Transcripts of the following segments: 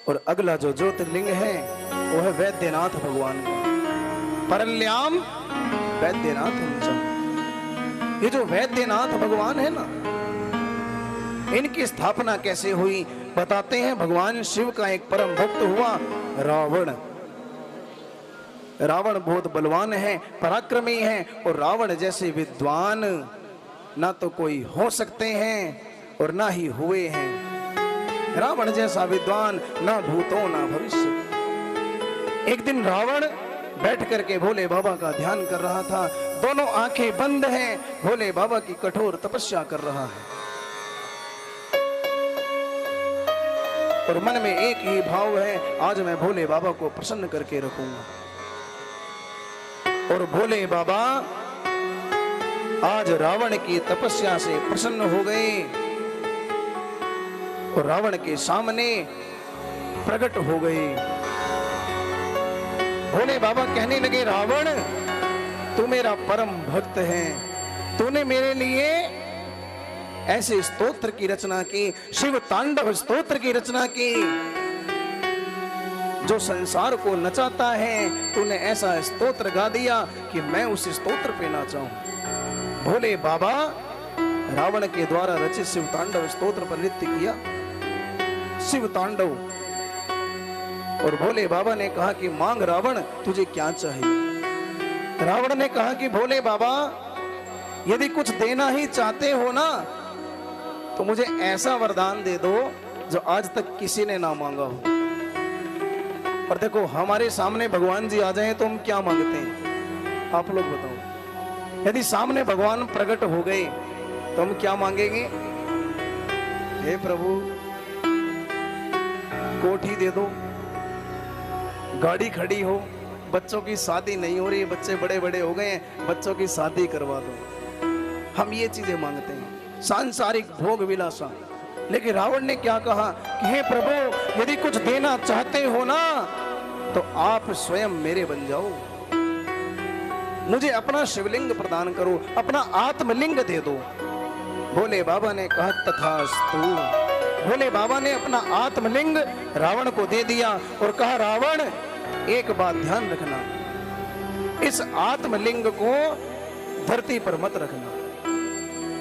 और अगला जो ज्योतिर्लिंग है वो है वैद्यनाथ भगवान का। परल्याम वैद्यनाथ च। ये जो वैद्यनाथ भगवान है ना, इनकी स्थापना कैसे हुई बताते हैं। भगवान शिव का एक परम भक्त हुआ रावण। रावण बहुत बलवान है, पराक्रमी है, और रावण जैसे विद्वान ना तो कोई हो सकते हैं और ना ही हुए हैं। रावण जैसा विद्वान ना भूतो ना भविष्य। एक दिन रावण बैठ करके भोले बाबा का ध्यान कर रहा था। दोनों आंखें बंद हैं, भोले बाबा की कठोर तपस्या कर रहा है और मन में एक ही भाव है, आज मैं भोले बाबा को प्रसन्न करके रखूंगा। और भोले बाबा आज रावण की तपस्या से प्रसन्न हो गए और रावण के सामने प्रकट हो गए। भोले बाबा कहने लगे, रावण तू मेरा परम भक्त है, तूने मेरे लिए ऐसे स्तोत्र की रचना की, शिव तांडव स्तोत्र की रचना की जो संसार को नचाता है। तूने ऐसा स्तोत्र गा दिया कि मैं उस स्तोत्र पे नाचाऊं। भोले बाबा रावण के द्वारा रचित शिव तांडव स्तोत्र पर नृत्य किया, शिव तांडव। और भोले बाबा ने कहा कि मांग रावण, तुझे क्या चाहिए। रावण ने कहा कि भोले बाबा यदि कुछ देना ही चाहते हो ना तो मुझे ऐसा वरदान दे दो जो आज तक किसी ने ना मांगा हो। और देखो हमारे सामने भगवान जी आ जाएं तो हम क्या मांगते हैं, आप लोग बताओ। यदि सामने भगवान प्रकट हो गए तो हम क्या मांगेंगे। हे प्रभु कोठी दे दो, गाड़ी खड़ी हो, बच्चों की शादी नहीं हो रही, बच्चे बड़े बड़े हो गए हैं, बच्चों की शादी करवा दो। हम ये चीजें मांगते हैं, सांसारिक भोग विलासा। लेकिन रावण ने क्या कहा कि हे प्रभु यदि कुछ देना चाहते हो ना तो आप स्वयं मेरे बन जाओ, मुझे अपना शिवलिंग प्रदान करो, अपना आत्मलिंग दे दो। भोले बाबा ने कहा तथास्तु। भोले बाबा ने अपना आत्मलिंग रावण को दे दिया और कहा रावण एक बात ध्यान रखना, इस आत्मलिंग को धरती पर मत रखना,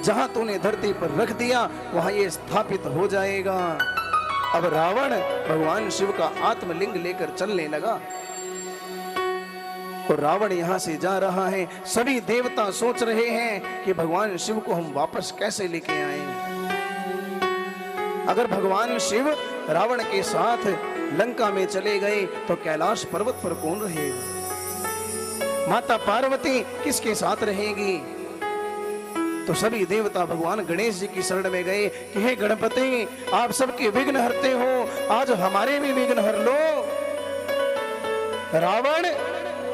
जहां तूने धरती पर रख दिया वहां ये स्थापित हो जाएगा। अब रावण भगवान शिव का आत्मलिंग लेकर चलने लगा और रावण यहां से जा रहा है। सभी देवता सोच रहे हैं कि भगवान शिव को हम वापस कैसे लेके आए। अगर भगवान शिव रावण के साथ लंका में चले गए तो कैलाश पर्वत पर कौन रहेगा, माता पार्वती किसके साथ रहेगी। तो सभी देवता भगवान गणेश जी की शरण में गए कि हे गणपति आप सबके विघ्न हरते हो, आज हमारे भी विघ्न हर लो। रावण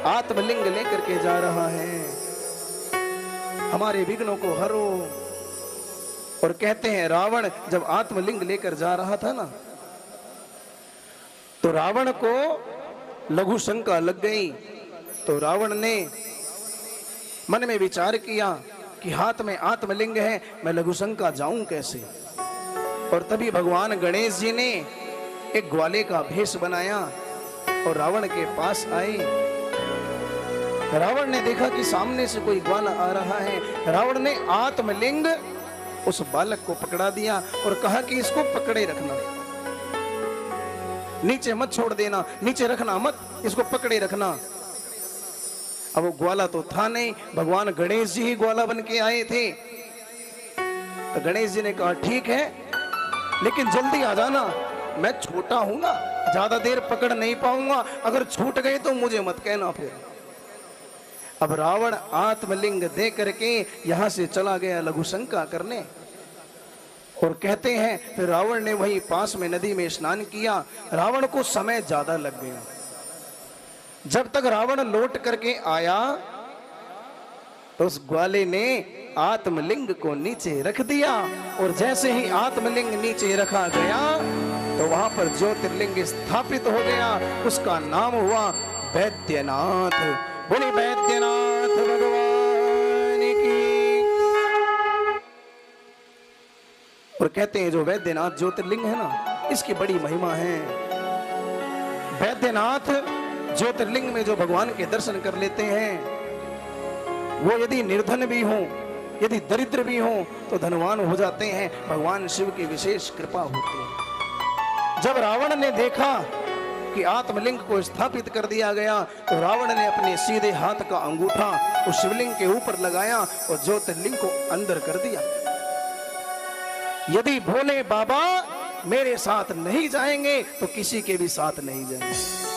आत्मलिंग लेकर के जा रहा है, हमारे विघ्नों को हरो। और कहते हैं रावण जब आत्मलिंग लेकर जा रहा था ना तो रावण को लघु शंका लग गई। तो रावण ने मन में विचार किया कि हाथ में आत्मलिंग है, मैं लघु शंका जाऊं कैसे। और तभी भगवान गणेश जी ने एक ग्वाले का भेष बनाया और रावण के पास आए। रावण ने देखा कि सामने से कोई ग्वाला आ रहा है। रावण ने आत्मलिंग उस बालक को पकड़ा दिया और कहा कि इसको पकड़े रखना, नीचे मत छोड़ देना, नीचे रखना मत, इसको पकड़े रखना। अब वो ग्वाला तो था नहीं, भगवान गणेश जी ही ग्वाला बन के आए थे। तो गणेश जी ने कहा ठीक है लेकिन जल्दी आ जाना, मैं छोटा हूं ना, ज्यादा देर पकड़ नहीं पाऊंगा, अगर छूट गए तो मुझे मत कहना फिर। अब रावण आत्मलिंग दे करके यहां से चला गया लघु शंका करने। और कहते हैं फिर रावण ने वहीं पास में नदी में स्नान किया। रावण को समय ज्यादा लग गया। जब तक रावण लौट करके आया तो उस ग्वाले ने आत्मलिंग को नीचे रख दिया और जैसे ही आत्मलिंग नीचे रखा गया तो वहां पर ज्योतिर्लिंग स्थापित हो गया। उसका नाम हुआ वैद्यनाथ। बोले वैद्यनाथ भगवान की। और कहते हैं जो वैद्यनाथ ज्योतिर्लिंग है ना, इसकी बड़ी महिमा है। वैद्यनाथ ज्योतिर्लिंग में जो भगवान के दर्शन कर लेते हैं, वो यदि निर्धन भी हों, यदि दरिद्र भी हों, तो धनवान हो जाते हैं। भगवान शिव की विशेष कृपा होती है। जब रावण ने देखा कि आत्मलिंग को स्थापित कर दिया गया, तो रावण ने अपने सीधे हाथ का अंगूठा उस शिवलिंग के ऊपर लगाया और ज्योतिर्लिंग को अंदर कर दिया। यदि भोले बाबा मेरे साथ नहीं जाएंगे तो किसी के भी साथ नहीं जाएंगे।